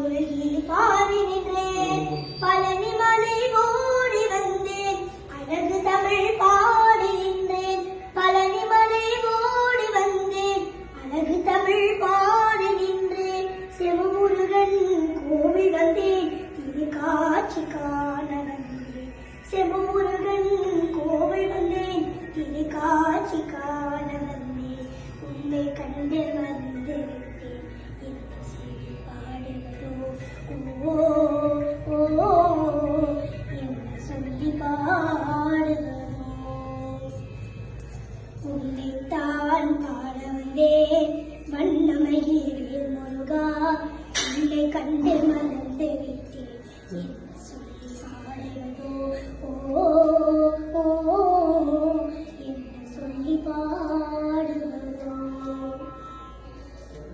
முருகி பாடி நின்றேன் பழனி மலை ஓடி வந்தேன் அழகு தமிழ் பாடி நின்றேன் பழனி மலை ஓடி வந்தேன் அழகு தமிழ் பாடி நின்றேன் செவமுருகன் கோவில் வந்தேன் திரு காட்சி காண வந்தேன் செவமுருகன் கோவில் வந்தேன் திரு காட்சி காண வந்தேன் உன்னை கண்டு வந்து விட்டேன் இந்த செய்தி பாடுவதோ ஓ என்ன சொல்லி பாடுவதோ உன்னைத்தான் பாட வந்தேன் வண்ணமகிழ் முருகா உன்னை கண்டு மறந்து விட்டேன்